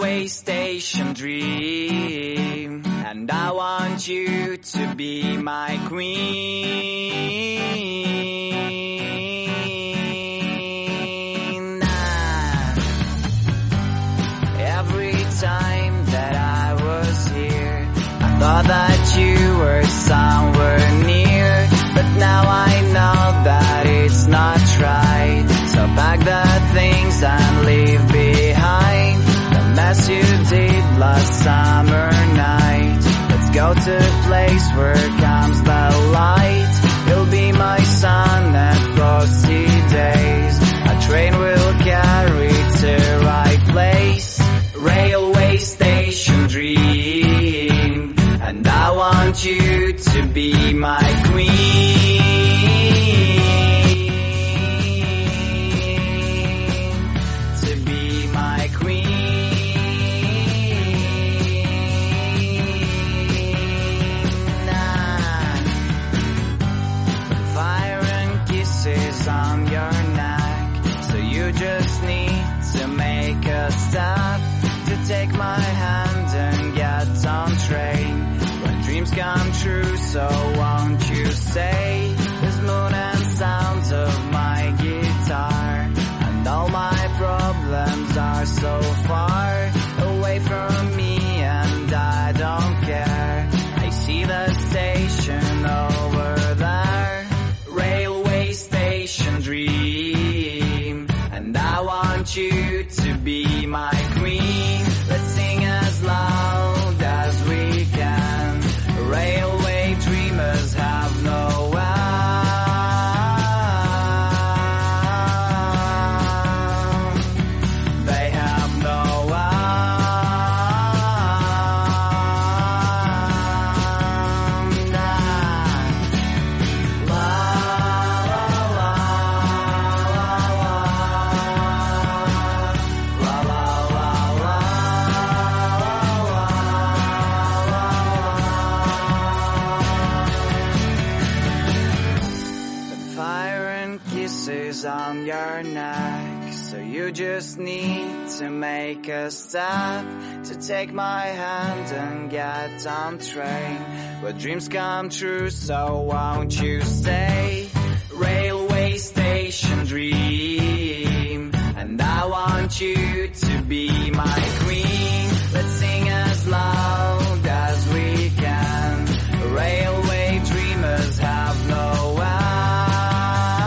railway station dream, and I want you to be my queen. Every time that I was here, I thought that you were somewhere near, but now I know that it's not right. So pack the things and leave behind the mess you did last summer night. Let's go to a place where comes the light. You'll be my sun and frosty days. A train will carry to right place. Railway station dream, and I want you to be my queen. To be my queen. Fire and kisses on your neck, so you just need to make a step to take my hand and get on train. When dreams come true, so won't you stay? There's moon and sounds of my guitar, and all my problems are so far away from me, and I don't care. I see the station over there. Railway station dream, and I want you to be my queen. Let's sing as loud as we can. Railway dreamers have no end. They have no end. La la la la la la la. Fire and kisses on your neck, so you just need to make a step to take my hand and get on train. Where dreams come true, so won't you stay?